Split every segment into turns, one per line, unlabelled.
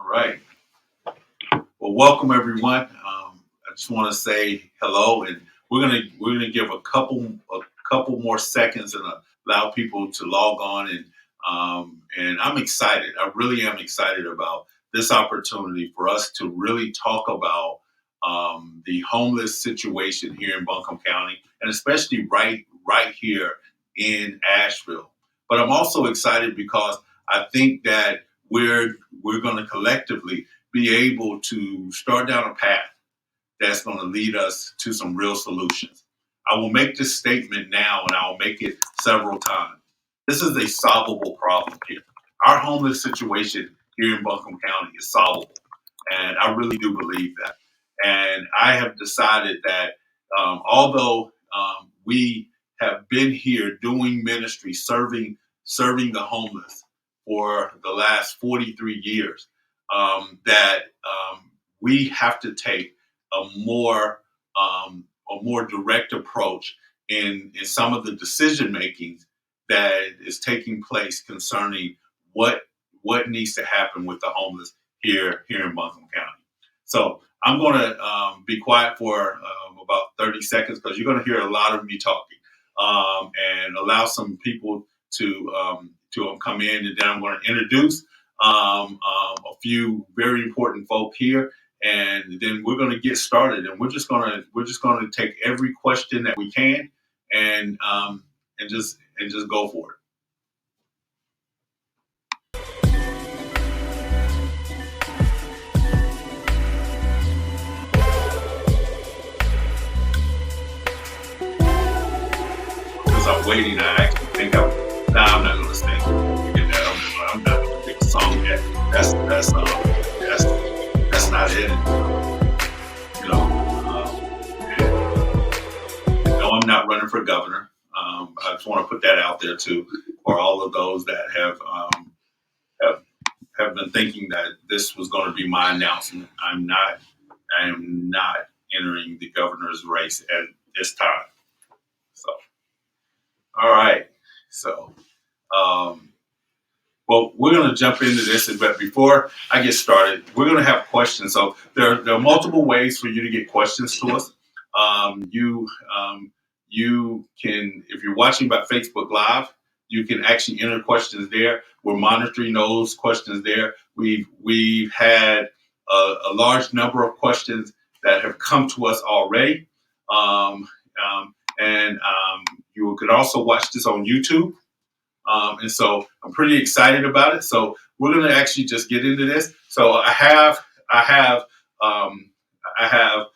All right. Well, welcome everyone. I just want to say hello, and we're gonna give a couple more seconds and allow people to log on and I'm excited. I really am excited about this opportunity for us to really talk about the homeless situation here in Buncombe County, and especially right here in Asheville. But I'm also excited because I think that we're going to collectively be able to start down a path that's going to lead us to some real solutions. I will make this statement now and I'll make it several times. This is a solvable problem here. Our homeless situation here in Buncombe County is solvable. And I really do believe that. And I have decided that although we have been here doing ministry, serving the homeless for the last 43 years, that we have to take a more direct approach in some of the decision making that is taking place concerning what needs to happen with the homeless here in Buncombe County. So I'm going to be quiet for about 30 seconds because you're going to hear a lot of me talking, and allow some people to come in, and then I'm going to introduce a few very important folk here, and then we're going to get started, and we're just going to take every question that we can, and just go for it. Because I'm waiting, I actually think I'm not going to sing. Forget that. I'm not going to pick a song yet. That's not it. You know, no, I'm not running for governor. I just want to put that out there too for all of those that have have been thinking that this was going to be my announcement. I'm not. I am not entering the governor's race at this time. So, all right. So, um, well, we're going to jump into this, but before I get started, we're going to have questions. So there are multiple ways for you to get questions to us. You can, if you're watching by Facebook Live, you can actually enter questions there. We're monitoring those questions there. We've had a large number of questions that have come to us already, um, and you could also watch this on YouTube. And so I'm pretty excited about it. So we're going to actually just get into this. So I have, um, I have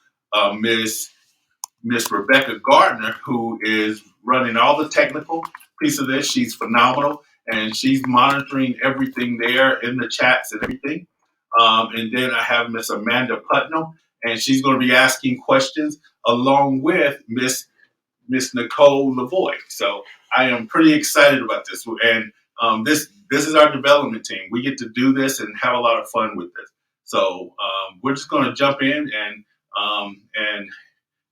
Miss Rebecca Gardner, who is running all the technical piece of this. She's phenomenal, and she's monitoring everything there in the chats and everything. And then I have Miss Amanda Putnam, and she's going to be asking questions along with Miss Nicole Lavoy. So I am pretty excited about this, and this is our development team. We get to do this and have a lot of fun with this. So we're just going to jump in, um, and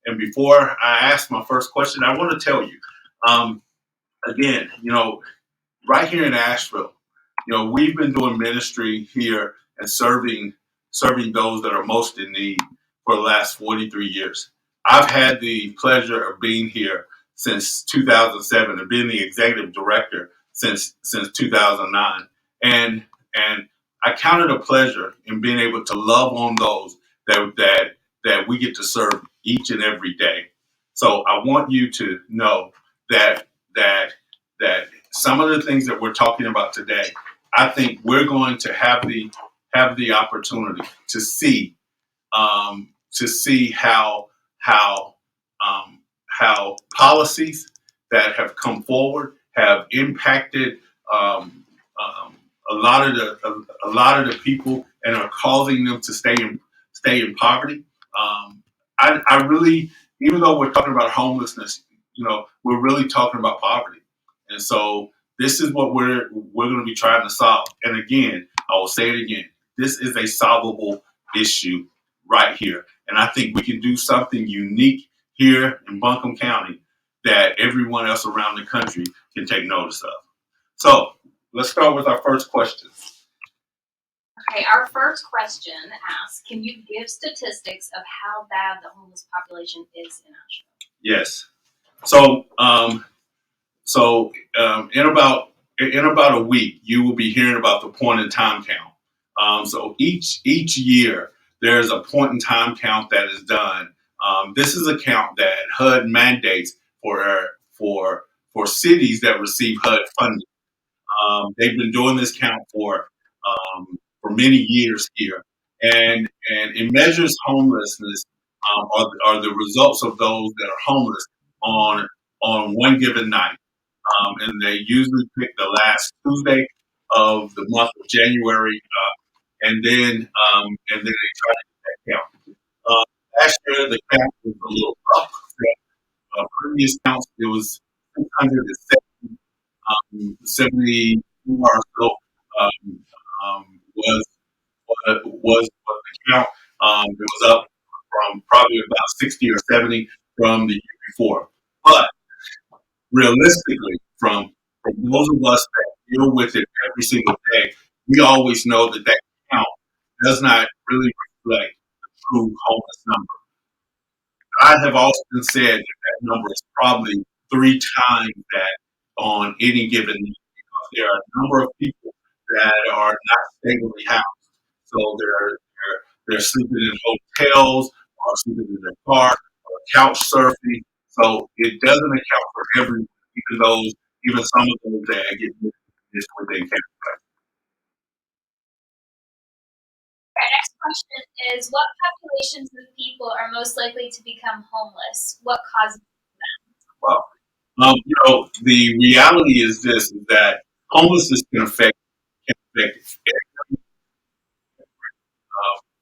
and before I ask my first question, I want to tell you, um, again, right here in Asheville, we've been doing ministry here and serving those that are most in need for the last 43 years. I've had the pleasure of being here since 2007 and being the executive director since 2009. And I count it a pleasure in being able to love on those that we get to serve each and every day. So I want you to know that that that some of the things that we're talking about today, I think we're going to have the opportunity to see how how policies that have come forward have impacted um, a lot of the people and are causing them to stay in poverty. I really, even though we're talking about homelessness, we're really talking about poverty, and so this is what we're going to be trying to solve. And again, I will say it again: this is a solvable issue right here, and I think we can do something unique here in Buncombe County that everyone else around the country can take notice of. So let's start with our first question.
Okay, our first question asks, can you give statistics of how bad the homeless population is in Asheville?
Yes. So, in about a week, you will be hearing about the point in time count. So each year there's a point in time count that is done. This is a count that HUD mandates for for cities that receive HUD funding. They've been doing this count for many years here, and it measures homelessness, are the results of those that are homeless on one given night. And they usually pick the last Tuesday of the month of January, and then they try to get that count. Last year the count was a little up. Previous counts it was 670 or so, um, was the count. It was up from probably about 60 or 70 from the year before. But realistically, from those of us that deal with it every single day, we always know that that count does not really reflect the true homeless number. I have often said that that number is probably three times that on any given night because there are a number of people that are not stably housed. So they're sleeping in hotels or sleeping in their car or couch surfing. So it doesn't account for everyone, even some of those that get this within category.
Our next question is, what populations of people are most likely to become homeless? What causes them?
Well, the reality is this: is that homelessness can affect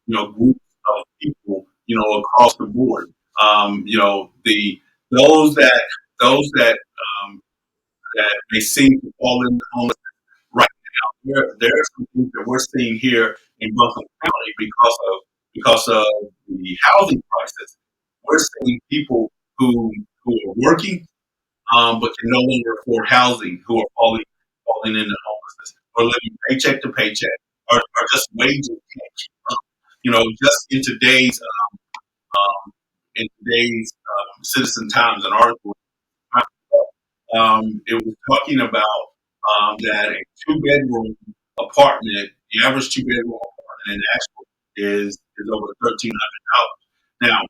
groups of people, across the board. The those that those that may seem to fall into homelessness right now. There are some things that we're seeing here in Buncombe County because of the housing crisis. We're seeing people who are working but can no longer afford housing who are falling into homelessness or living paycheck to paycheck or just wages can't keep up. Just in today's Citizen Times, an article it was talking about that a two-bedroom apartment, the average two-bedroom apartment in Asheville is over $1,300. Now,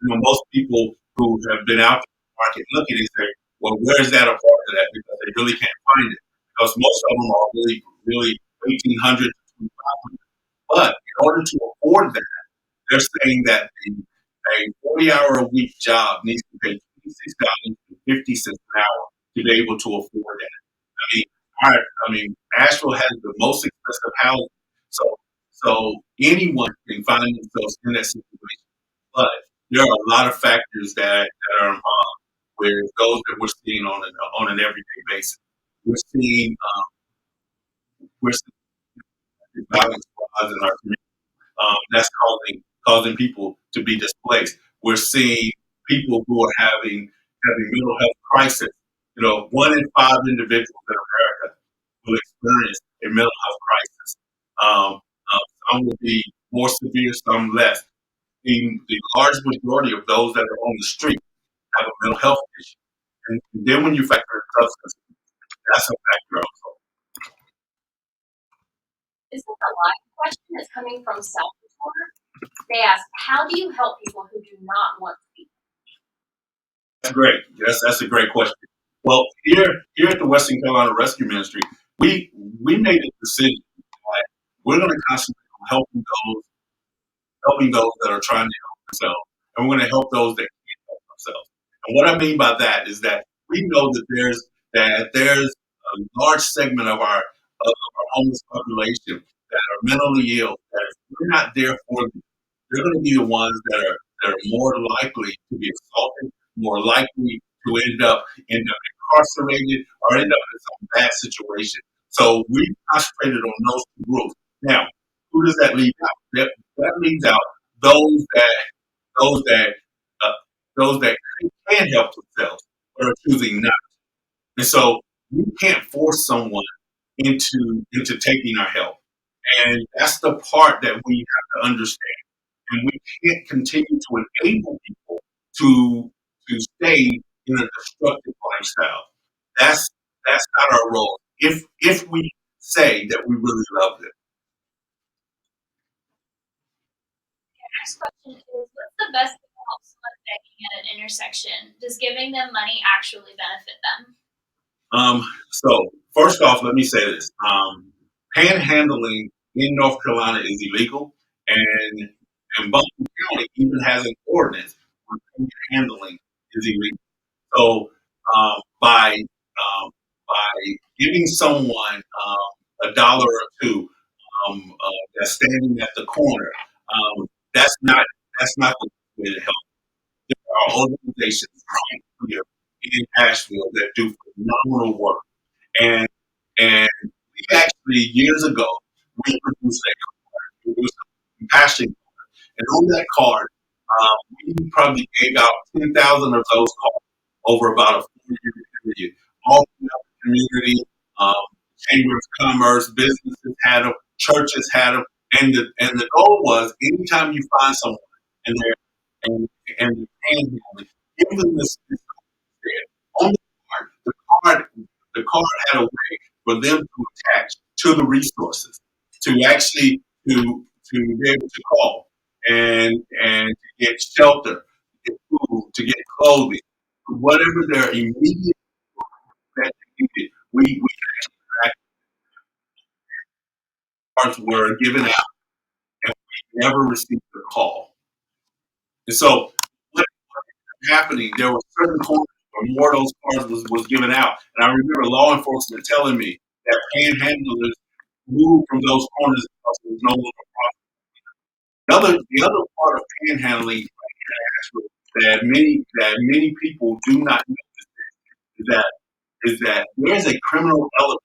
most people who have been out in the market looking, they say, "Well, where's that apartment at?" Because they really can't find it because most of them are really, really 1,800 to 2,500. But in order to afford that, they're saying that a 40-hour a week job needs to pay $26.50 an hour to be able to afford that. I mean, all right, Asheville has the most expensive housing, so anyone can find themselves in that situation. But there are a lot of factors that are involved with those that we're seeing on an everyday basis. We're seeing we're seeing violence rise in our community. That's causing people to be displaced. We're seeing people who are having mental health crisis. One in five individuals in America will experience a mental health crisis. Some will be more severe, some less. The large majority of those that are on the street have a mental health issue. And then when you factor in substance, that's a factor also.
This is a live question that's coming from Salvatore. They ask, how do you help people who do not want to be?
That's great. That's a great question. Well, here at the Western Carolina Rescue Ministry, we made a decision that we're going to concentrate on helping those that are trying to help themselves, and we're going to help those that can't help themselves. And what I mean by that is that we know that there's a large segment of our homeless population that are mentally ill. That if we're not there for them, they're going to be the ones that are more likely to be assaulted, more likely to end up incarcerated, or end up in some bad situation. So we concentrated on those two groups. Now, who does that leave out? That leaves out those that those that uh, those that can help themselves but are choosing not. And so we can't force someone into taking our help. And that's the part that we have to understand. And we can't continue to enable people to stay in a destructive lifestyle. That's not our role. If we say that we really love them.
Next question is, what's the best way to help someone begging at an intersection? Does giving them money actually benefit them?
So first off, let me say this: panhandling in North Carolina is illegal, and Buncombe County even has an ordinance where panhandling is illegal. So by giving someone a dollar or two that's standing at the corner, that's not the way to help. There are organizations right here in Asheville that do phenomenal work, and we actually years ago we produced a card. It was a compassion, and on that card, we probably gave out 10,000 of those cards over about a 4-year period, all throughout the community. Um, Chamber of Commerce, businesses had them, churches had them, and the goal was anytime you find someone and they're and the panhandling, give them this on card, the card had a way for them to attach to the resources, to actually to be able to call and to get shelter, to get food, to get clothing, whatever their immediate that they needed. We cards were given out and we never received a call. And so what was happening, there were certain corners where more of those cards was given out. And I remember law enforcement telling me that panhandlers moved from those corners because it was no longer profitable. The other part of panhandling that many people do not know is that there is a criminal element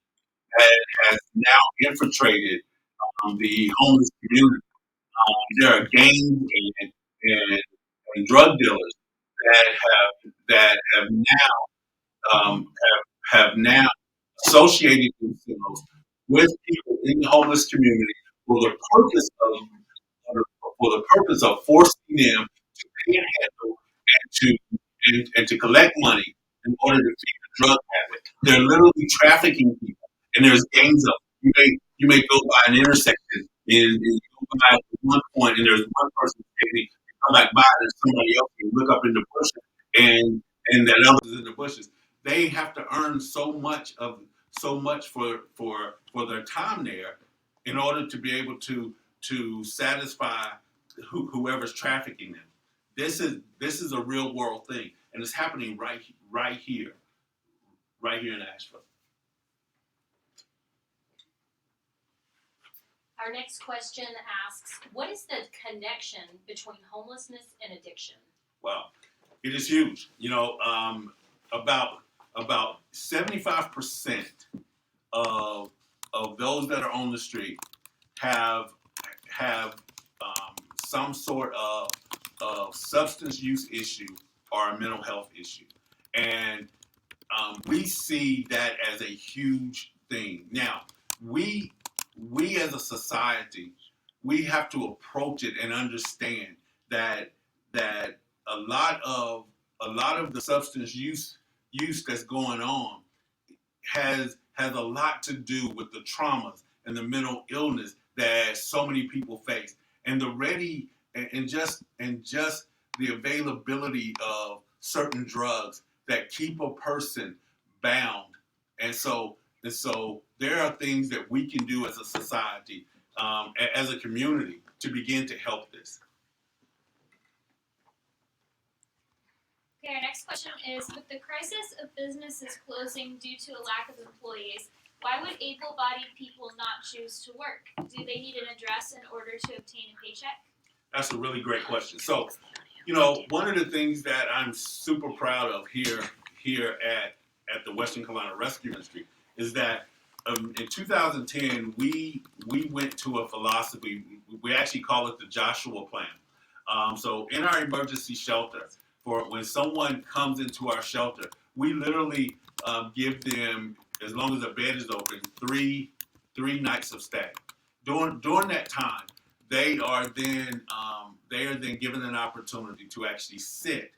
that has now infiltrated the homeless community. There are gangs and, and drug dealers that have now have now associated themselves with people in the homeless community for the purpose of forcing them to panhandle and to collect money in order to feed the drug habit. They're literally trafficking people, and there's gangs of them. You may go by an intersection and you go by at one point, and there's one person taking, you come back by, and there's somebody else, and you look up in the bushes, and that other is in the bushes. They have to earn so much for their time there in order to be able to satisfy whoever's trafficking them. This is a real world thing, and it's happening right here in Asheville.
Our next question asks, what is the connection between homelessness and addiction?
Well, it is huge. About 75% of those that are on the street have some sort of substance use issue or a mental health issue, and we see that as a huge thing. Now, we as a society, we have to approach it and understand that a lot of the substance use that's going on has a lot to do with the traumas and the mental illness that so many people face, and the ready and just the availability of certain drugs that keep a person bound. And so there are things that we can do as a society, as a community, to begin to help this.
Okay, our next question is, with the crisis of businesses closing due to a lack of employees, why would able-bodied people not choose to work? Do they need an address in order to obtain a paycheck?
That's a really great question. So, one of the things that I'm super proud of here at the Western Carolina Rescue Ministry is that in 2010 we went to a philosophy. We actually call it the Joshua Plan. So in our emergency shelter, for when someone comes into our shelter, we literally give them, as long as the bed is open, three nights of stay. during that time, they are then given an opportunity to actually sit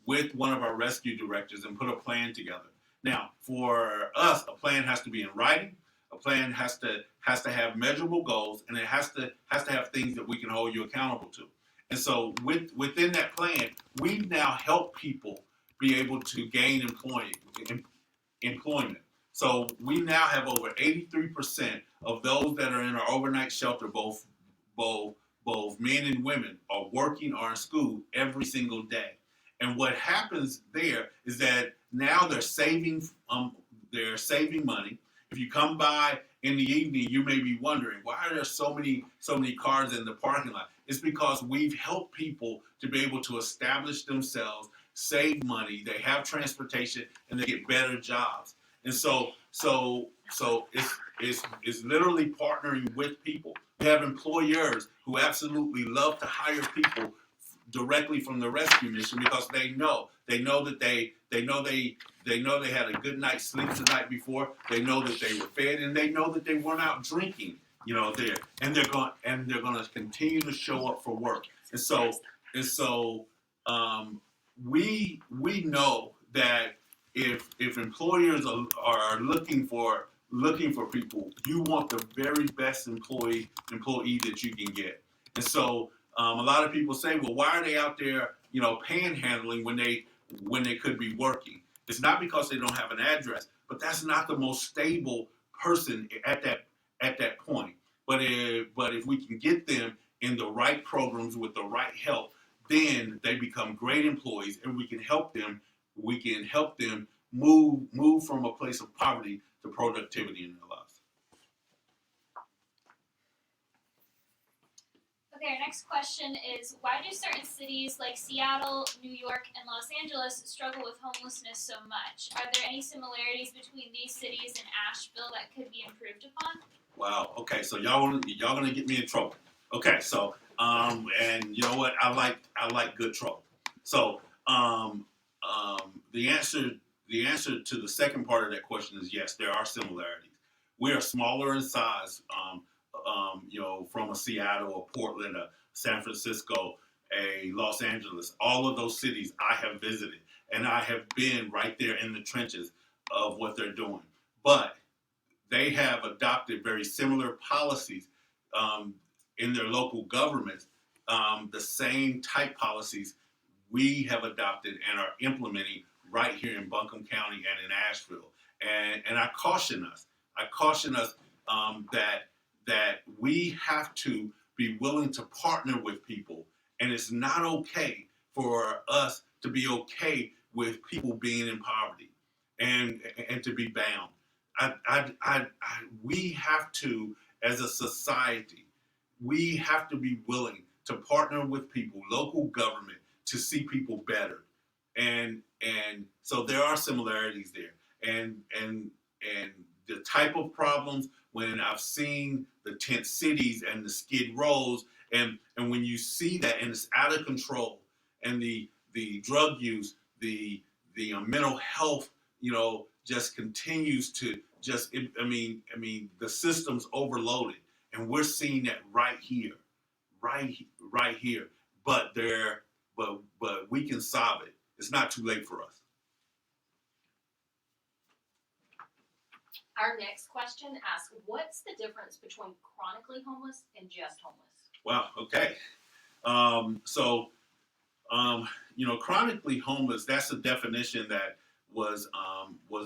with one of our rescue directors and put a plan together. Now, for us, a plan has to be in writing. A plan has to have measurable goals, and it has to have things that we can hold you accountable to. And so, within that plan, we now help people be able to gain employment. So we now have over 83% of those that are in our overnight shelter, both both men and women, are working or in school every single day. And what happens there is that now they're saving money. If you come by in the evening, you may be wondering why are there so many cars in the parking lot. It's because we've helped people to be able to establish themselves, save money, they have transportation, and they get better jobs. And so it's literally partnering with people. We have employers who absolutely love to hire people directly from the rescue mission because they know that they had a good night's sleep the night before. They know that they were fed, and they know that they weren't out drinking. There, and they're going to continue to show up for work. And so we know that if employers are looking for people, you want the very best employee that you can get. And so a lot of people say, well, why are they out there, panhandling when they could be working? It's not because they don't have an address, but that's not the most stable person at that point. But if we can get them in the right programs with the right help, then they become great employees, and we can help them. We can help them move from a place of poverty to productivity in their lives.
Okay, our next question is why do certain cities like Seattle, New York, and Los Angeles struggle with homelessness so much? Are there any similarities between these cities and Asheville that could be improved upon?
Wow. Okay. So y'all gonna get me in trouble. Okay. So and you know what? I like good trouble. So the answer to the second part of that question is yes. There are similarities. We are smaller in size. From a Seattle, a Portland, a San Francisco, a Los Angeles, all of those cities I have visited, and I have been right there in the trenches of what they're doing. But they have adopted very similar policies um, in their local governments, the same type policies we have adopted and are implementing right here in Buncombe County and in Asheville. And I caution us that we have to be willing to partner with people, and it's not okay for us to be okay with people being in poverty and to be bound. We have to, as a society, we have to be willing to partner with people, local government, to see people better. And so there are similarities there. And the type of problems when I've seen the tent cities and the skid rows, and when you see that and it's out of control, and the drug use, the mental health, just continues to the system's overloaded, and we're seeing that right here. But we can solve it. It's not too late for us.
Our next question asks, what's the difference between chronically homeless and just homeless?
Wow. Okay. So chronically homeless. That's a definition that was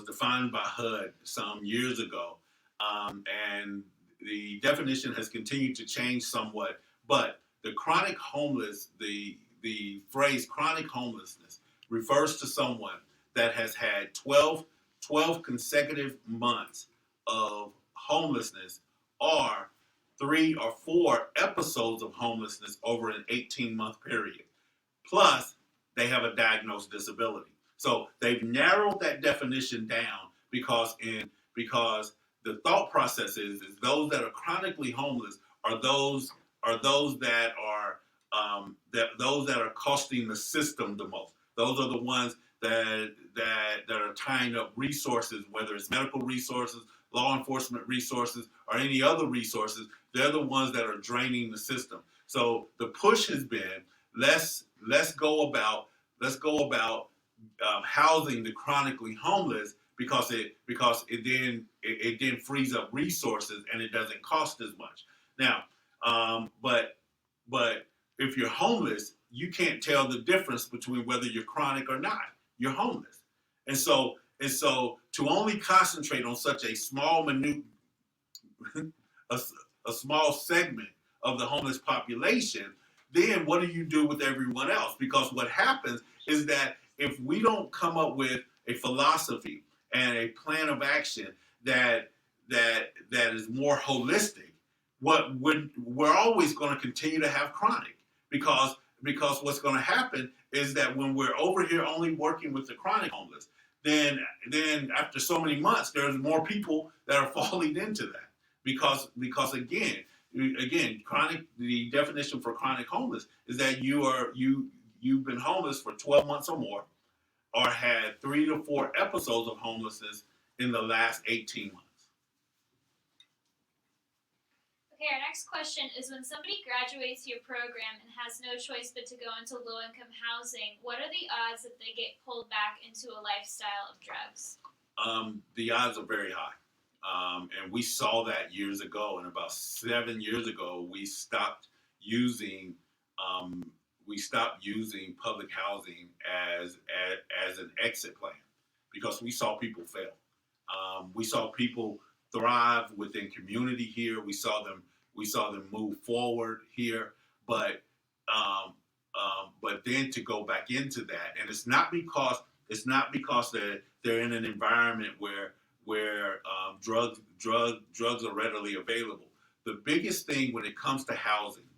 defined by HUD some years ago, and the definition has continued to change somewhat. But the chronic homeless, the phrase chronic homelessness refers to someone that has had 12 consecutive months of homelessness, or 3 or 4 episodes of homelessness over an 18-month period. Plus, they have a diagnosed disability. So they've narrowed that definition down because the thought process is those that are chronically homeless are those that are costing the system the most. Those are the ones that are tying up resources, whether it's medical resources, law enforcement resources, or any other resources. They're the ones that are draining the system. So the push has been let's go about housing the chronically homeless because it then frees up resources and it doesn't cost as much. Now, but if you're homeless, you can't tell the difference between whether you're chronic or not. You're homeless, and so to only concentrate on such a small minute a, a small segment of the homeless population, then what do you do with everyone else? Because what happens is that if we don't come up with a philosophy and a plan of action that is more holistic, we're always going to continue to have chronic because what's going to happen is that when we're over here only working with the chronic homeless, then after so many months, there's more people that are falling into that because again, chronic, the definition for chronic homeless is that you've been homeless for 12 months or more, or had 3 to 4 episodes of homelessness in the last 18 months.
Okay, our next question is, when somebody graduates your program and has no choice but to go into low-income housing, what are the odds that they get pulled back into a lifestyle of drugs?
The odds are very high. And we saw that years ago. And about 7 years ago, we stopped using public housing as an exit plan because we saw people fail. We saw people thrive within community here. We saw them move forward here. But then to go back into that, and it's not because they're in an environment where drugs are readily available. The biggest thing when it comes to housing,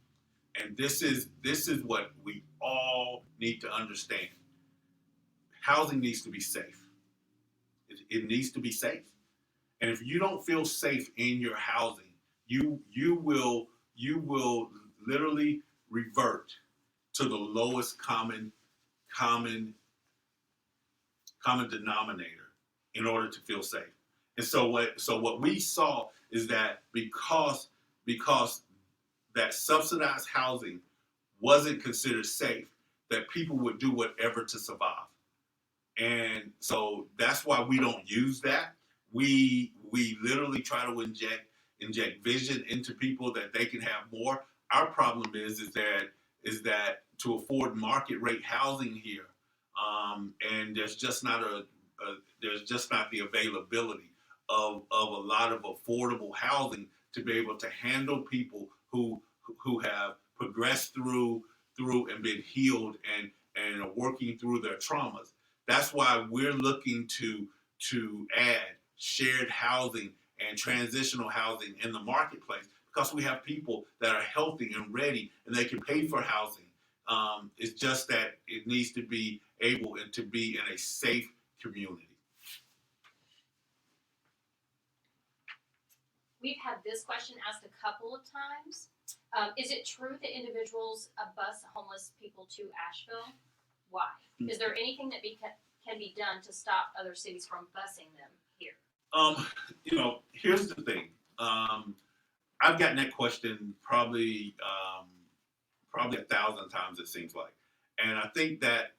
and this is what we all need to understand, housing needs to be safe. It needs to be safe. And if you don't feel safe in your housing, you will literally revert to the lowest common denominator in order to feel safe. And so what we saw is that because that subsidized housing wasn't considered safe, that people would do whatever to survive. And so that's why we don't use that. We literally try to inject vision into people that they can have more. Our problem is that to afford market rate housing here, and there's just not the availability of a lot of affordable housing to be able to handle people who have progressed through and been healed and are working through their traumas. That's why we're looking to add shared housing and transitional housing in the marketplace, because we have people that are healthy and ready and they can pay for housing. It's just that it needs to be able to be in a safe community.
We've had this question asked a couple of times. Is it true that individuals bus homeless people to Asheville? Why? Is there anything that can be done to stop other cities from busing them here?
Here's the thing. I've gotten that question probably 1,000 times, it seems like. And I think that,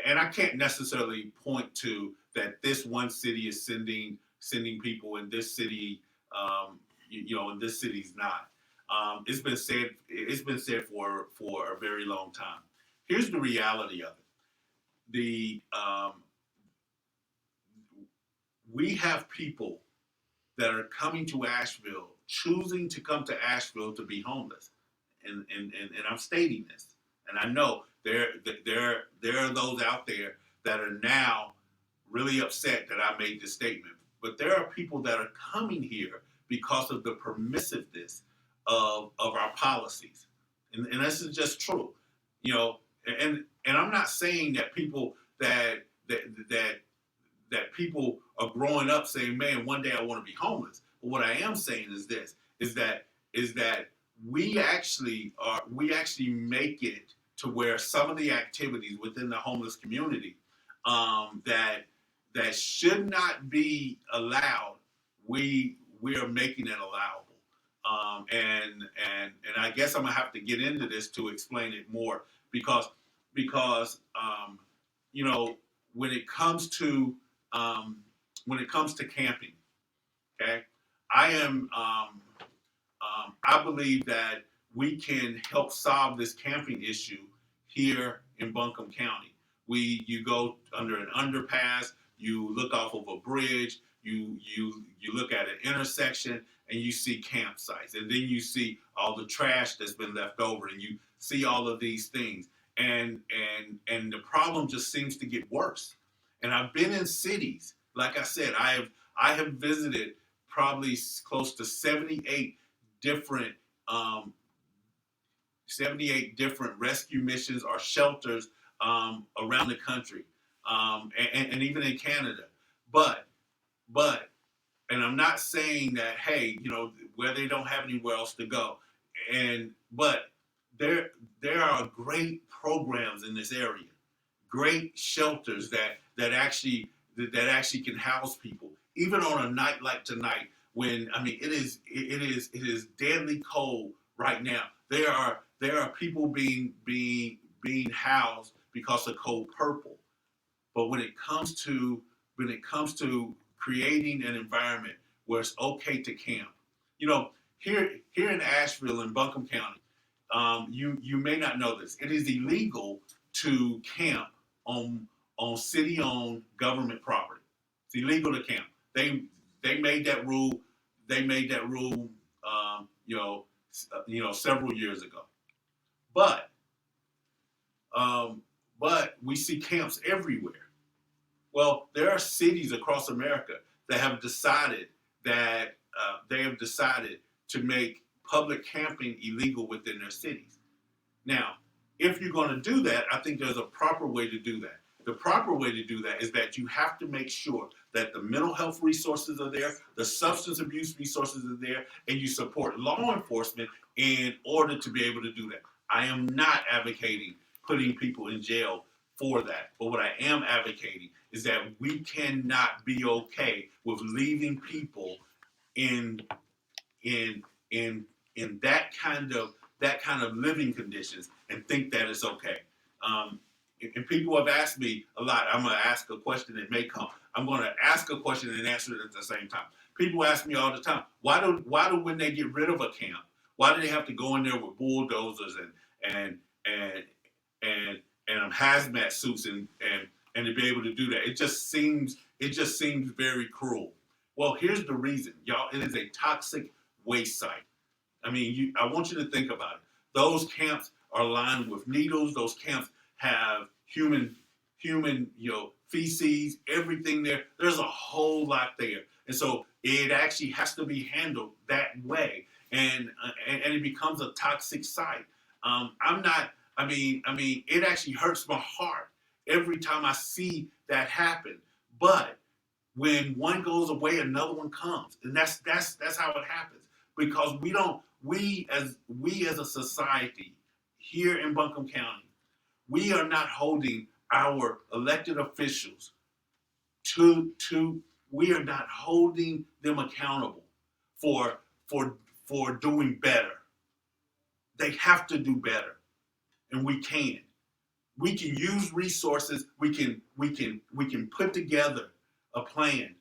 and I can't necessarily point to that this one city is sending people and this city, and this city's not. It's been said for a very long time. Here's the reality of it. We have people that are coming to Asheville, choosing to come to Asheville to be homeless, and I'm stating this, and I know there are those out there that are now really upset that I made this statement, but there are people that are coming here because of the permissiveness of our policies, and this is just true, and I'm not saying that people that people are growing up saying, man, one day I want to be homeless. But what I am saying is this, is that we actually make it to where some of the activities within the homeless community that that should not be allowed, we are making it allowable. And I guess I'm gonna have to get into this to explain it more because because you know, when it comes to camping, okay, I am I believe that we can help solve this camping issue here in Buncombe County. You go under an underpass, you look off of a bridge, you look at an intersection, and you see campsites, and then you see all the trash that's been left over, and you see all of these things, and the problem just seems to get worse. And I've been in cities, like I said, I have visited probably close to different um, 78 different rescue missions or shelters around the country, and even in Canada. But but and I'm not saying that, hey, you know, where they don't have anywhere else to go, but there are great programs in this area, great shelters that actually can house people, even on a night like tonight when, I mean, it is deadly cold right now. There are people being housed because of cold purple. But when it comes to creating an environment where it's okay to camp, you know, here in Asheville in Buncombe County, you may not know this. It is illegal to camp on city-owned government property. It's illegal to camp. They made that rule. They made that rule, several years ago. But but we see camps everywhere. Well, there are cities across America that have decided to make public camping illegal within their cities. Now, if you're going to do that, I think there's a proper way to do that. The proper way to do that is that you have to make sure that the mental health resources are there, the substance abuse resources are there, and you support law enforcement in order to be able to do that. I am not advocating putting people in jail for that. But what I am advocating is that we cannot be okay with leaving people in in in in that kind of living conditions and think that it's okay. And people have asked me a lot. I'm going to ask a question that may come. I'm going to ask a question and answer it at the same time. People ask me all the time, why do when they get rid of a camp, why do they have to go in there with bulldozers and hazmat suits and to be able to do that? It just seems very cruel. Well, here's the reason, y'all. It is a toxic waste site. I mean, I want you to think about it. Those camps are lined with needles. Those camps have human, feces, everything there. There's a whole lot there, and so it actually has to be handled that way, and it becomes a toxic site. I'm not. I mean, it actually hurts my heart every time I see that happen. But when one goes away, another one comes, and that's how it happens. Because we as a society here in Buncombe County, we are not holding our elected officials we are not holding them accountable for doing better. They have to do better, and we can. We can use resources. We can put together a plan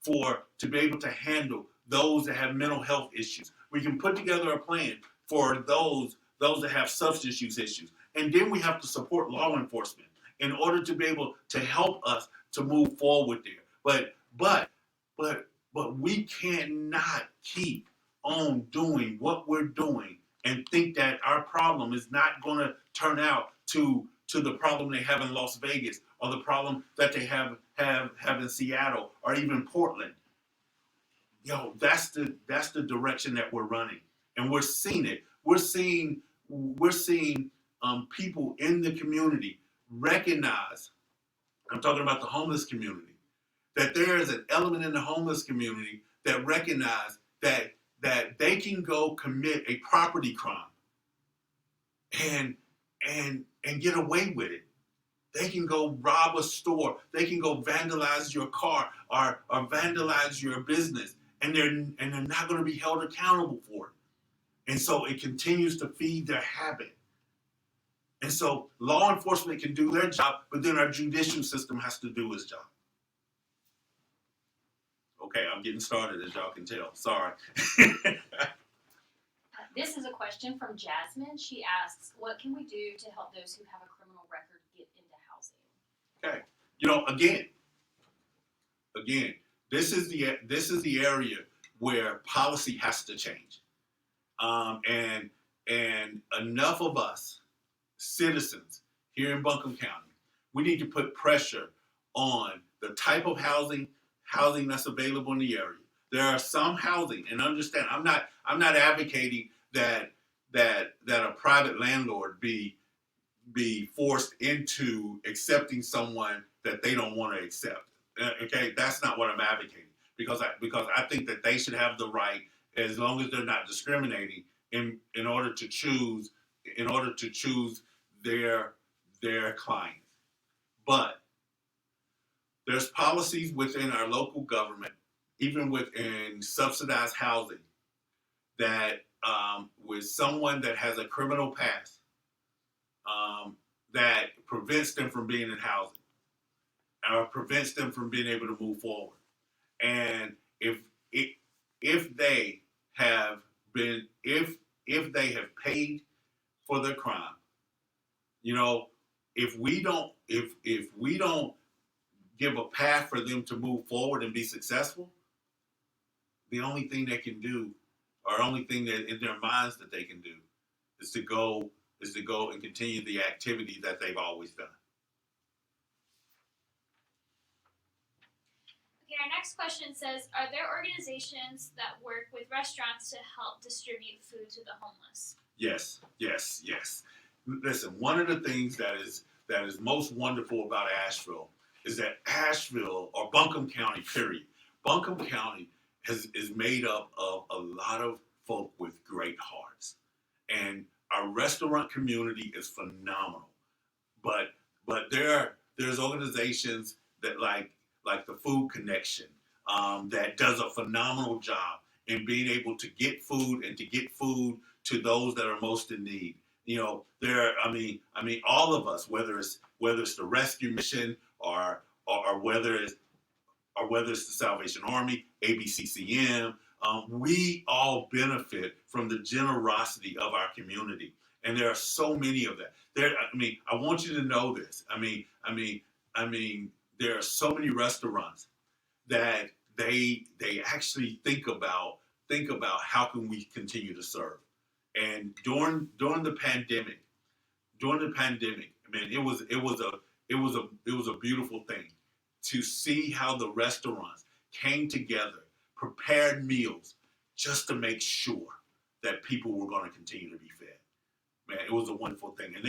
to be able to handle those that have mental health issues. We can put together a plan for those that have substance use issues. And then we have to support law enforcement in order to be able to help us to move forward there. But we cannot keep on doing what we're doing and think that our problem is not going to turn out to the problem they have in Las Vegas or the problem that they have in Seattle or even Portland. That's the direction that we're running, and we're seeing it. We're seeing people in the community recognize. I'm talking about the homeless community. That there is an element in the homeless community that recognize that they can go commit a property crime and get away with it. They can go rob a store. They can go vandalize your car or vandalize your business, and they're not going to be held accountable for it. And so it continues to feed their habit. And so law enforcement can do their job, but then our judicial system has to do its job. Okay, I'm getting started, as y'all can tell. Sorry.
This is a question from Jasmine. She asks, what can we do to help those who have a criminal record get into housing?
Okay. Again, this is the area where policy has to change. And enough of us citizens here in Buncombe County, we need to put pressure on the type of housing that's available in the area. There are some housing, and understand, I'm not advocating that a private landlord be forced into accepting someone that they don't want to accept. Okay, that's not what I'm advocating, because I think that they should have the right, as long as they're not discriminating, in order to choose their clients. But there's policies within our local government, even within subsidized housing, that with someone that has a criminal past, that prevents them from being in housing, or prevents them from being able to move forward. And if they have paid for their crime, if we don't give a path for them to move forward and be successful, the only thing they can do, or only thing that in their minds that they can do, is to go and continue the activity that they've always done.
Okay, our next question says, are there organizations that work with restaurants to help distribute food to the homeless?
Yes. Listen, one of the things that is most wonderful about Asheville is that Asheville, or Buncombe County, period, Buncombe County is made up of a lot of folk with great hearts. And our restaurant community is phenomenal. But there's organizations that like the Food Connection, that does a phenomenal job in being able to get food to those that are most in need. All of us, whether it's the Rescue Mission or whether it's the Salvation Army, ABCCM, we all benefit from the generosity of our community, and there are so many of that. I want you to know this. There are so many restaurants that they actually think about how can we continue to serve. And during the pandemic, man, it was a beautiful thing to see how the restaurants came together, prepared meals, just to make sure that people were going to continue to be fed. Man, it was a wonderful thing. And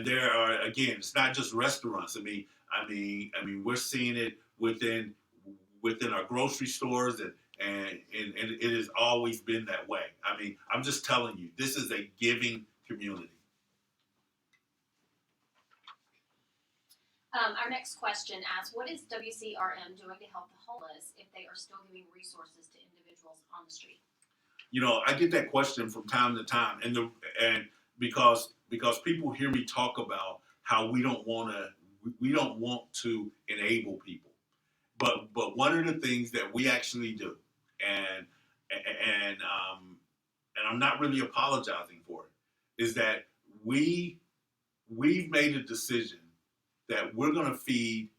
there are again, it's not just restaurants. We're seeing it within our grocery stores, and it has always been that way. I'm just telling you, this is a giving community.
Our next question asks, what is WCRM doing to help the homeless if they are still giving resources to individuals on the street?
I get that question from time to time, and because people hear me talk about how we don't want to enable people, but one of the things that we actually do, and I'm not really apologizing for it, is that we've made a decision that we're going to feed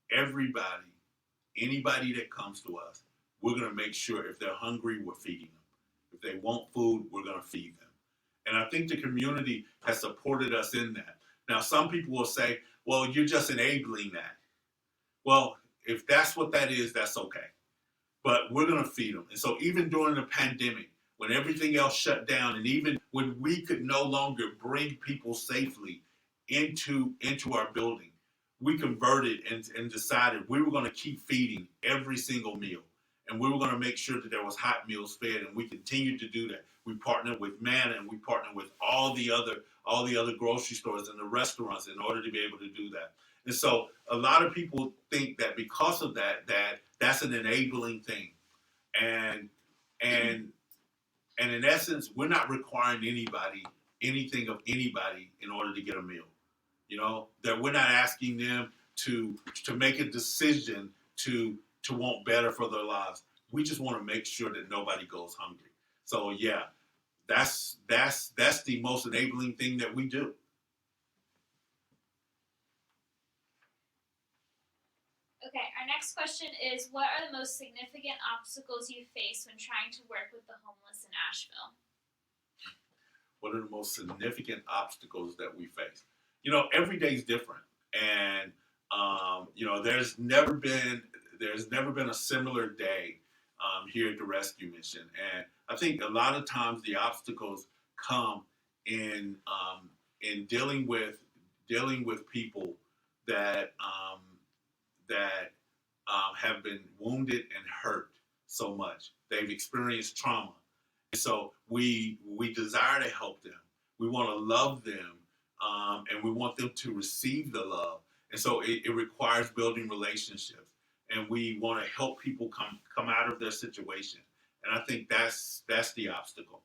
anybody that comes to us. We're going to make sure if they're hungry, we're feeding them. If they want food, we're going to feed them. And I think the community has supported us in that. Now, some people will say, well, you're just enabling that. Well, if that's what that is, that's okay. But we're going to feed them. And so even during the pandemic, when everything else shut down, and even when we could no longer bring people safely into our building, we converted and decided we were going to keep feeding every single meal. and we were going to make sure that there was hot meals fed, and we continued to do that. We partnered with Manna, and we partnered with all the other grocery stores and the restaurants in order to be able to do that. And so a lot of people think that because of that, that's an enabling thing, and and and in essence, we're not requiring anybody anything of anybody in order to get a meal. That we're not asking them to make a decision to want better for their lives. We just want to make sure that nobody goes hungry. So yeah, that's the most enabling thing that we do.
Okay, our next question is, what are the most significant obstacles you face when trying to work with the homeless in Asheville?
What are the most significant obstacles that we face? Every day is different, and there's never been a similar day here at the rescue mission, and I think a lot of times the obstacles come in dealing with people that have been wounded and hurt so much. They've experienced trauma. And so we desire to help them. We want to love them, and we want them to receive the love. And so it requires building relationships. And we want to help people come out of their situation. And I think that's the obstacle.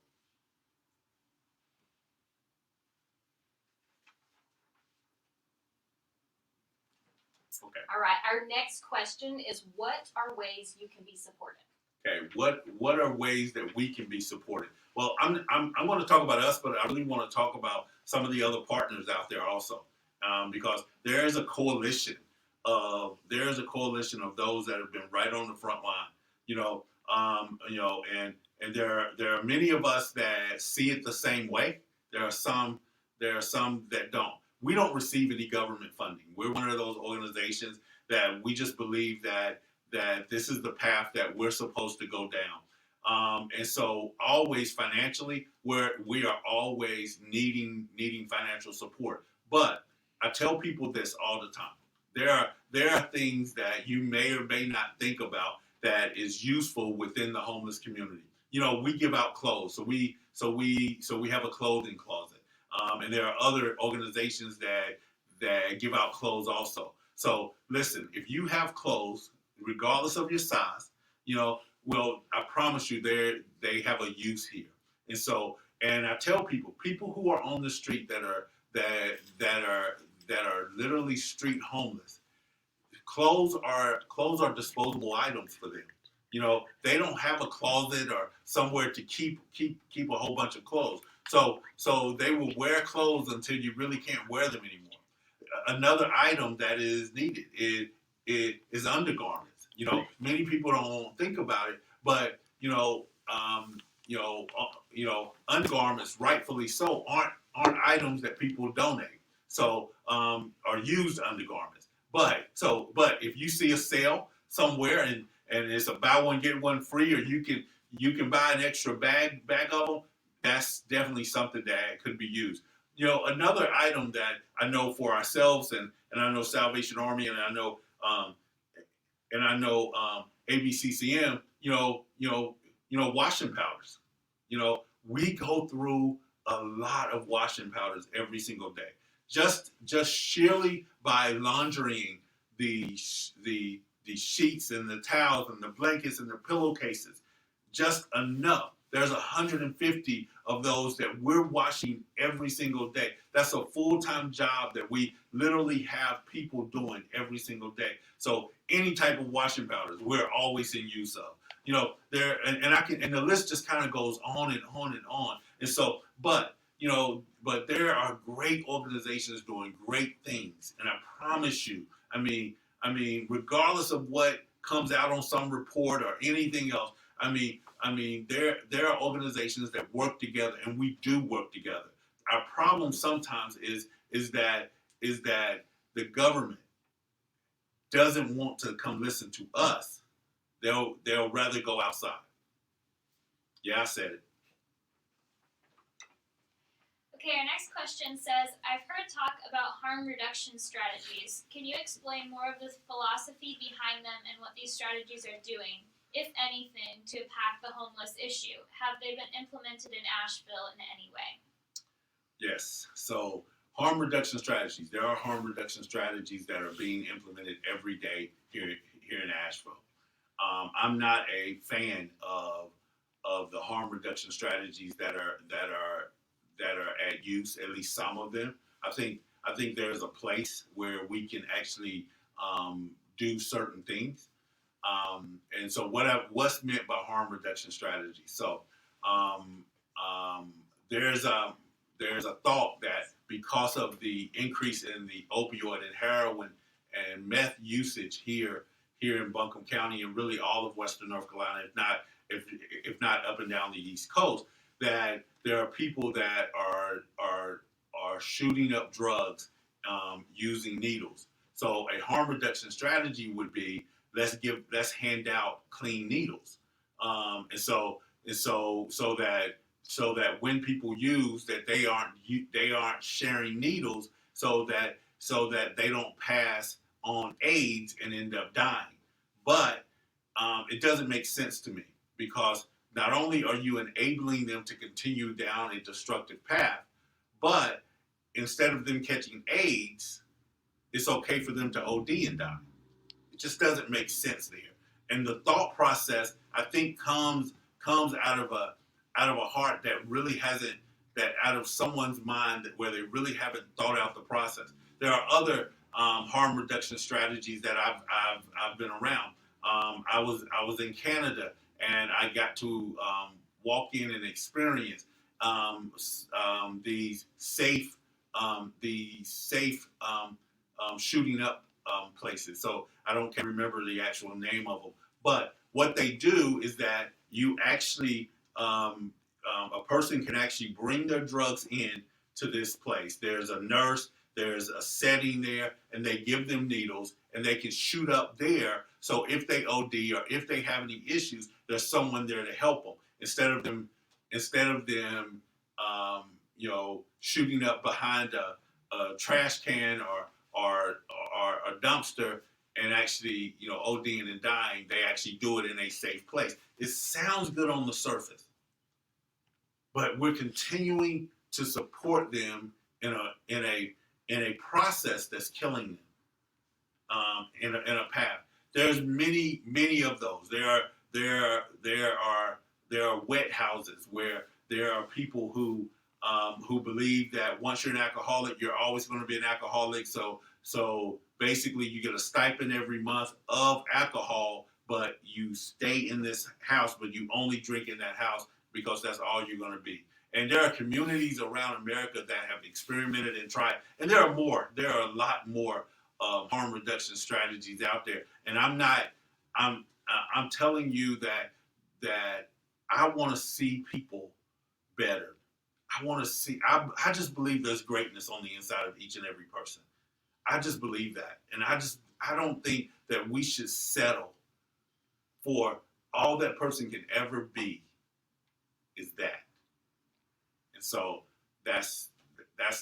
Okay.
All right. Our next question is, what are ways you can be supported?
Okay. What are ways that we can be supported? Well, I'm going to talk about us, but I really want to talk about some of the other partners out there also, because there is a coalition of those that have been right on the front line. And there are many of us that see it the same way. There are some that don't. We don't receive any government funding. We're one of those organizations that we just believe that this is the path that we're supposed to go down. And so always financially, we are always needing financial support. But I tell people this all the time. There are things that you may or may not think about that is useful within the homeless community. We give out clothes, so we have a clothing closet. And there are other organizations that give out clothes also. So listen, if you have clothes, regardless of your size, well, I promise you, they have a use here. And I tell people who are on the street that are literally street homeless, clothes are disposable items for them. They don't have a closet or somewhere to keep a whole bunch of clothes. So they will wear clothes until you really can't wear them anymore. Another item that is needed is undergarments. Many people don't think about it, but undergarments, rightfully so, aren't items that people donate. So or used undergarments. But if you see a sale somewhere and it's a buy one get one free, or you can buy an extra bag of them, that's definitely something that could be used. Another item that I know for ourselves, and I know Salvation Army, and I know ABCCM, washing powders. We go through a lot of washing powders every single day. Just sheerly by laundering the sheets and the towels and the blankets and the pillowcases, just enough. There's 150 of those that we're washing every single day. That's a full-time job that we literally have people doing every single day. So any type of washing powders, we're always in use of. And the list just kind of goes on and on and on. And so, but there are great organizations doing great things. And I promise you, I mean, regardless of what comes out on some report or anything else, there are organizations that work together, and we do work together. Our problem sometimes is that the government doesn't want to come listen to us. They'll rather go outside. Yeah, I said it.
Okay, our next question says, I've heard talk about harm reduction strategies. Can you explain more of the philosophy behind them and what these strategies are doing? if anything, to impact the homeless issue? Have they been implemented in Asheville in any way?
Yes. So harm reduction strategies. There are harm reduction strategies that are being implemented every day here in Asheville. I'm not a fan of the harm reduction strategies that are at use. At least some of them. I think there's a place where we can actually do certain things. And so what's meant by harm reduction strategy? So um, um, there's a there's a thought that because of the increase in the opioid and heroin and meth usage here in Buncombe County and really all of Western North Carolina, if not up and down the East Coast, that there are people that are shooting up drugs using needles. So a harm reduction strategy would be let's hand out clean needles, and so that when people use that they aren't sharing needles so that they don't pass on AIDS and end up dying. But it doesn't make sense to me because not only are you enabling them to continue down a destructive path, but instead of them catching AIDS, it's okay for them to OD and die. It just doesn't make sense there. And the thought process, I think, comes out of a heart that really hasn't that out of someone's mind where they really haven't thought out the process. There are other harm reduction strategies that I've been around. I was in Canada and I got to walk in and experience these safe shooting up places. So I don't can remember the actual name of them, but what they do is that you actually a person can actually bring their drugs in to this place. There's a nurse, there's a setting there, and they give them needles, and they can shoot up there. So if they OD or if they have any issues, there's someone there to help them instead of them, shooting up behind a trash can or a dumpster and actually, ODing and dying. They actually do it in a safe place. It sounds good on the surface, but we're continuing to support them in a process that's killing them in a path. There's many of those. There are wet houses where there are people who believe that once you're an alcoholic, you're always going to be an alcoholic. So basically, you get a stipend every month of alcohol, but you stay in this house, but you only drink in that house because that's all you're going to be. And there are communities around America that have experimented and tried, and there are more. There are a lot more harm reduction strategies out there. And I'm telling you that I want to see people better. I want to see. I just believe there's greatness on the inside of each and every person. I just believe that, and I don't think that we should settle for all that person can ever be is that. And so that's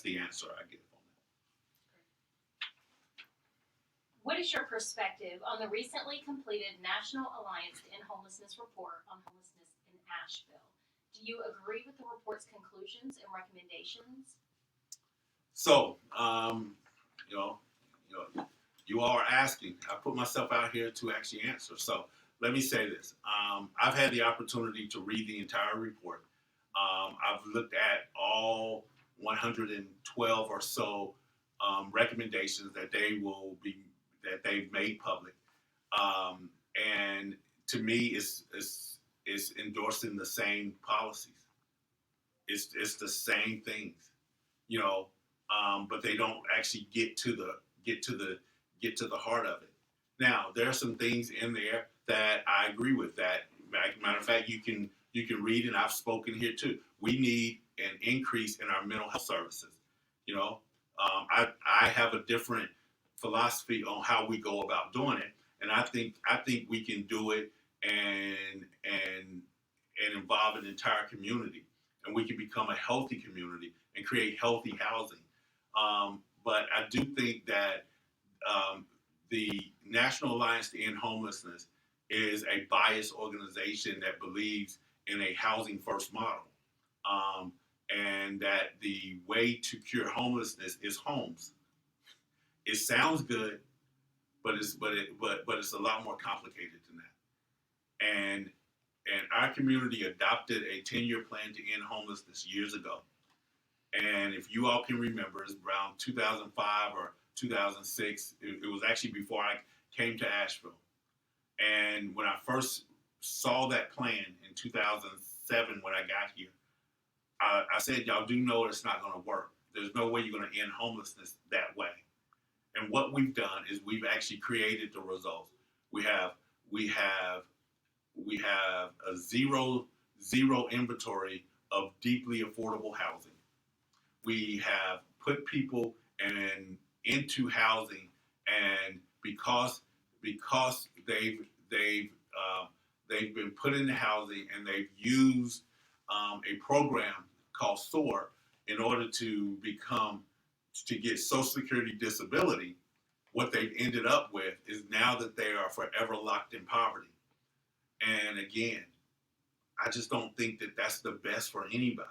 the answer I give on that.
What is your perspective on the recently completed National Alliance to End Homelessness report on homelessness in Asheville? Do you agree with the report's conclusions and recommendations?
So, you all are asking. I put myself out here to actually answer. So let me say this. I've had the opportunity to read the entire report. I've looked at all 112 or so recommendations that they've made public, and to me, it's endorsing the same policies. It's the same things, but they don't actually get to the heart of it. Now, there are some things in there that I agree with. That, matter of fact, you can read, and I've spoken here too. We need an increase in our mental health services. I have a different philosophy on how we go about doing it, and I think we can do it and involve an entire community, and we can become a healthy community and create healthy housing. But I do think that the National Alliance to End Homelessness is a biased organization that believes in a housing first model, and that the way to cure homelessness is homes. It sounds good, but it's a lot more complicated than that. And our community adopted a 10-year plan to end homelessness years ago. And if you all can remember, it's around 2005 or 2006. It was actually before I came to Asheville. And when I first saw that plan in 2007 when I got here, I said, y'all do know it's not going to work. There's no way you're going to end homelessness that way. And what we've done is we've actually created the results. We have a zero inventory of deeply affordable housing. We have put people into housing, and because they've been put into housing and they've used a program called SOAR in order to get Social Security disability. What they've ended up with is now that they are forever locked in poverty. And again, I just don't think that that's the best for anybody.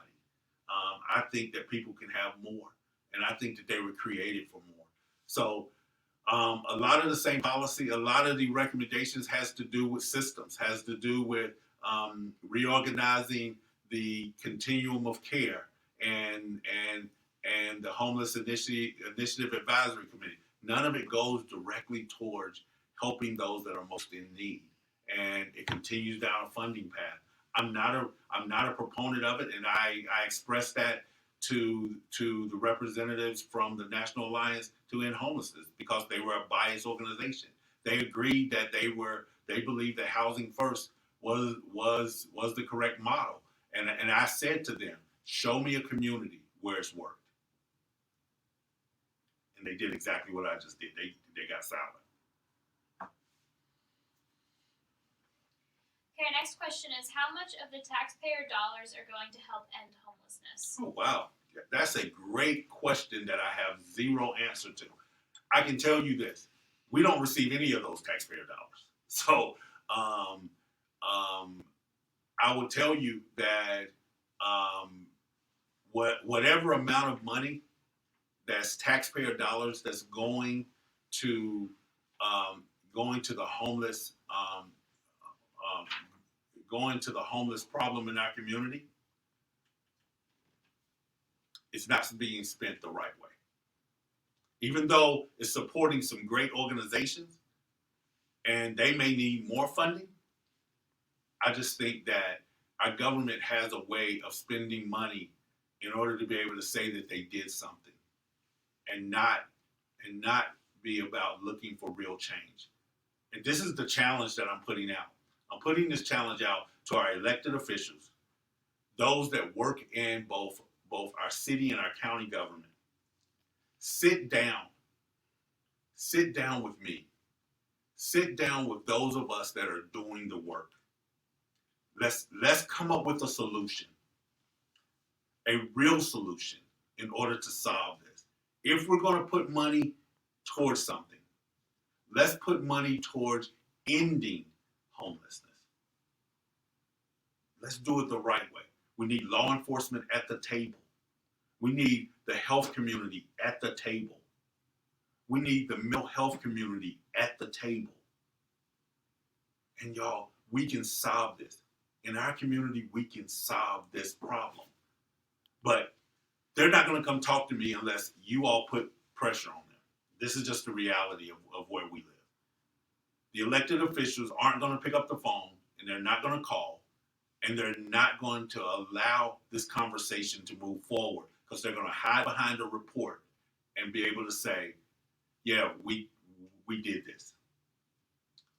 I think that people can have more, and I think that they were created for more. So a lot of the same policy, a lot of the recommendations has to do with systems, has to do with reorganizing the continuum of care and the Homeless Initiative Advisory Committee. None of it goes directly towards helping those that are most in need, and it continues down a funding path. I'm not a proponent of it, and I expressed that to the representatives from the National Alliance to End Homelessness because they were a biased organization. They agreed that they believed that housing first was the correct model, and I said to them, show me a community where it's worked, and they did exactly what I just did. They got silent.
Okay, our next question is, how much of the taxpayer dollars are going to help end homelessness?
Oh, wow. That's a great question that I have zero answer to. I can tell you this. We don't receive any of those taxpayer dollars. So I will tell you that whatever amount of money that's taxpayer dollars that's going to the homeless going to the homeless problem in our community, it's not being spent the right way. Even though it's supporting some great organizations and they may need more funding, I just think that our government has a way of spending money in order to be able to say that they did something and not be about looking for real change. And this is the challenge that I'm putting out. I'm putting this challenge out to our elected officials, those that work in both our city and our county government. Sit down with me. Sit down with those of us that are doing the work. Let's come up with a solution, a real solution in order to solve this. If we're going to put money towards something, let's put money towards ending homelessness. Let's do it the right way. We need law enforcement at the table. We need the health community at the table. We need the mental health community at the table. And y'all, we can solve this. In our community, we can solve this problem. But they're not going to come talk to me unless you all put pressure on them. This is just the reality of where we live. The elected officials aren't going to pick up the phone, and they're not going to call, and they're not going to allow this conversation to move forward because they're going to hide behind a report and be able to say, yeah, we did this.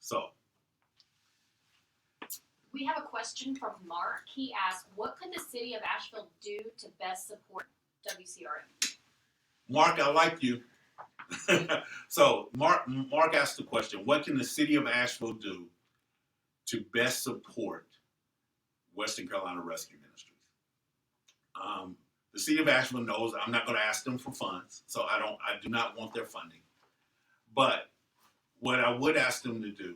So.
We have a question from Mark. He asked, what could the city of Asheville do to best support WCRM?
Mark, I like you. So Mark asked the question, what can the city of Asheville do to best support Western Carolina Rescue Ministries? The city of Asheville knows I'm not going to ask them for funds, so I do not want their funding. But what I would ask them to do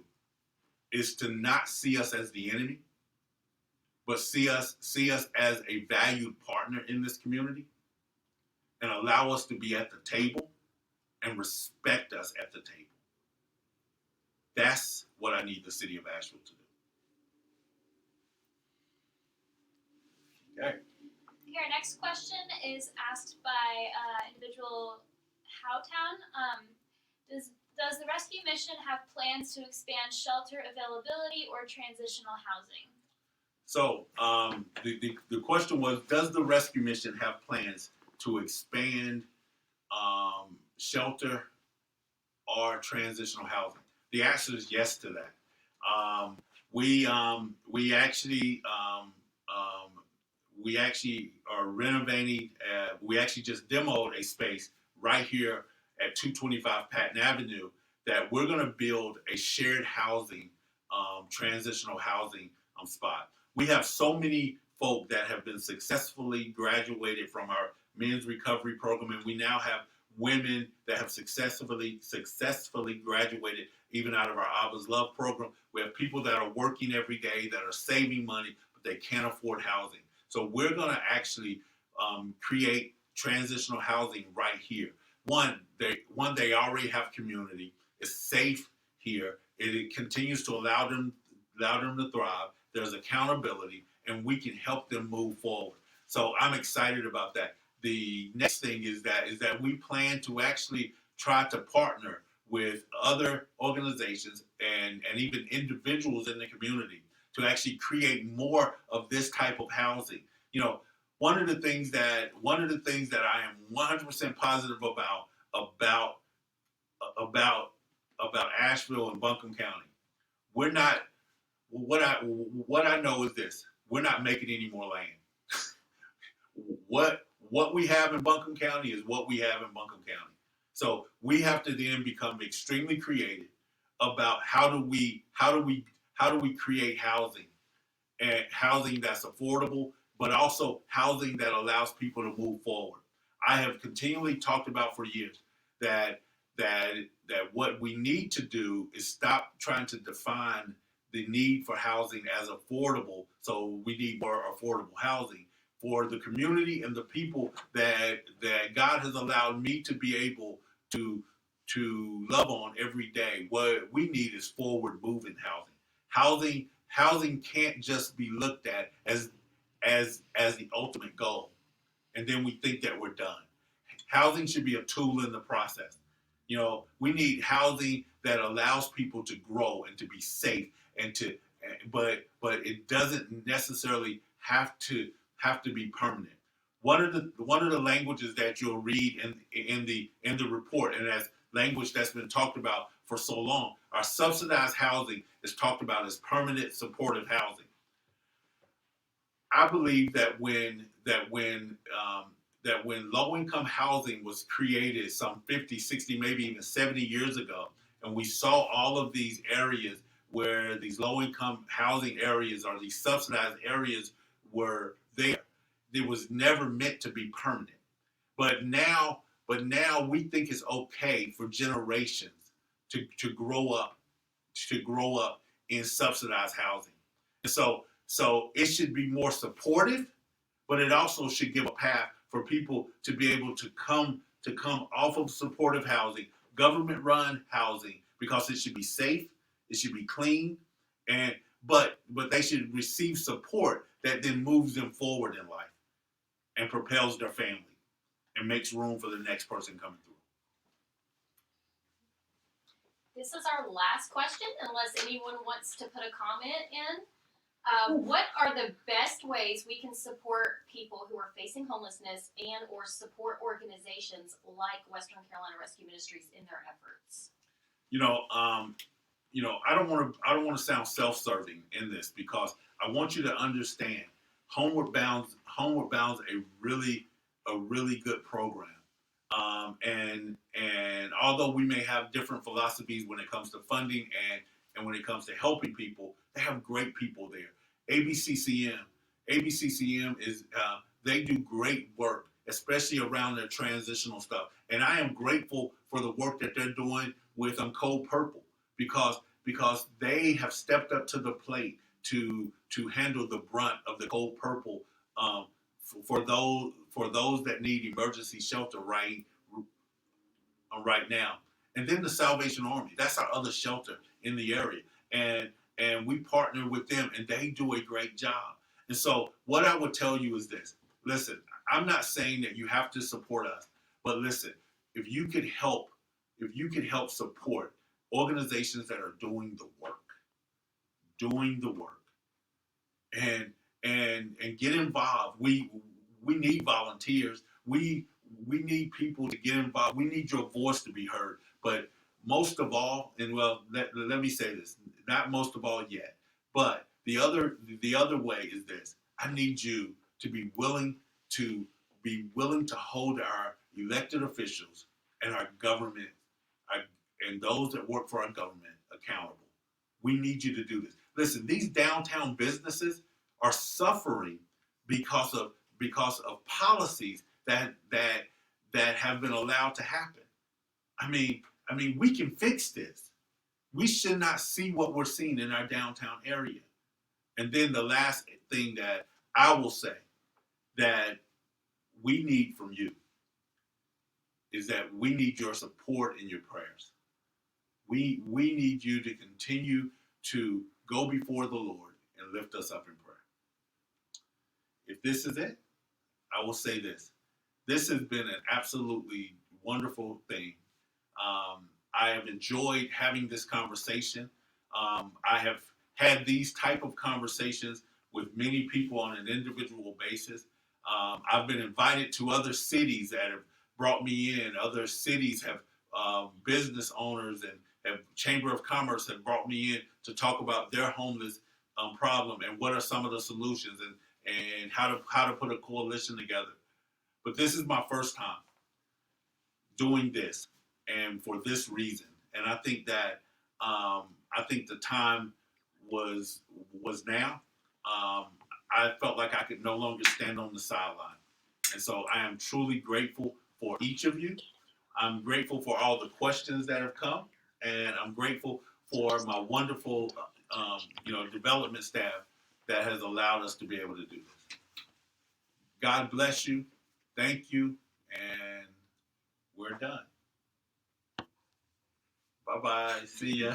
is to not see us as the enemy, but see us as a valued partner in this community and allow us to be at the table and respect us at the table. That's what I need the city of Asheville to do. Okay.
Okay, our next question is asked by individual Howtown. Does the rescue mission have plans to expand shelter availability or transitional housing?
So the question was, does the rescue mission have plans to expand shelter or transitional housing? The answer is yes to that. We actually are renovating. We actually just demoed a space right here at 225 Patton Avenue that we're going to build a shared housing, transitional housing spot. We have so many folk that have been successfully graduated from our men's recovery program, and we now have women that have successfully graduated even out of our Abba's Love program. We have people that are working every day that are saving money, but they can't afford housing. So we're going to actually create transitional housing right here. One, they already have community. It's safe here. It continues to allow them to thrive. There's accountability, and we can help them move forward. So I'm excited about that. The next thing is that we plan to actually try to partner with other organizations and even individuals in the community to actually create more of this type of housing. You know, one of the things that I am 100% positive about Asheville and Buncombe County. We're not. What I know is this: we're not making any more land. What we have in Buncombe County is what we have in Buncombe County. So we have to then become extremely creative about how do we create housing, and housing that's affordable, but also housing that allows people to move forward. I have continually talked about for years that what we need to do is stop trying to define the need for housing as affordable. So we need more affordable housing for the community and the people that God has allowed me to be able to love on every day. What we need is forward moving housing. Housing can't just be looked at as the ultimate goal, and then we think that we're done. Housing should be a tool in the process. You know, we need housing that allows people to grow and to be safe but it doesn't necessarily have to be permanent. One of the languages that you'll read in the report, and as language that's been talked about for so long, our subsidized housing is talked about as permanent supportive housing. I believe that when low-income housing was created some 50, 60, maybe even 70 years ago, and we saw all of these areas where these low-income housing areas or these subsidized areas were there, it was never meant to be permanent. But now we think it's okay for generations to grow up in subsidized housing. And so it should be more supportive, but it also should give a path for people to be able to come off of supportive housing, government-run housing, because it should be safe, it should be clean, but they should receive support that then moves them forward in life and propels their family and makes room for the next person coming through.
This is our last question, unless anyone wants to put a comment in. What are the best ways we can support people who are facing homelessness and or support organizations like Western Carolina Rescue Ministries in their efforts?
I don't want to sound self-serving in this, because I want you to understand Homeward Bound's a really good program. And although we may have different philosophies when it comes to funding and when it comes to helping people, they have great people there. ABCCM is they do great work, especially around their transitional stuff. And I am grateful for the work that they're doing with Code Purple, because because they have stepped up to the plate to handle the brunt of the cold purple, for those that need emergency shelter right now. And then the Salvation Army, that's our other shelter in the area, and we partner with them, and they do a great job. And so, what I would tell you is this: listen, I'm not saying that you have to support us, but listen, if you could help, support organizations that are doing the work, and and get involved. We need volunteers. We need people to get involved. We need your voice to be heard. But most of all, and well, let me say this: not most of all yet, but the other way is this: I need you to to be willing to hold our elected officials and our government, our, and those that work for our government accountable. We need you to do this. Listen, these downtown businesses are suffering because of policies that have been allowed to happen. I mean, we can fix this. We should not see what we're seeing in our downtown area. And then the last thing that I will say that we need from you is that we need your support and your prayers. We need you to continue to go before the Lord and lift us up in prayer. If this is it, I will say this. This has been an absolutely wonderful thing. I have enjoyed having this conversation. I have had these type of conversations with many people on an individual basis. I've been invited to other cities that have brought me in. Other cities have business owners and have Chamber of Commerce have brought me in to talk about their homeless problem and what are some of the solutions and how to put a coalition together. But this is my first time doing this, and for this reason. And I think that I think the time was now. I felt like I could no longer stand on the sideline, and so I am truly grateful for each of you. I'm grateful for all the questions that have come, and I'm grateful for my wonderful, development staff that has allowed us to be able to do this. God bless you. Thank you, and we're done. Bye bye. See ya.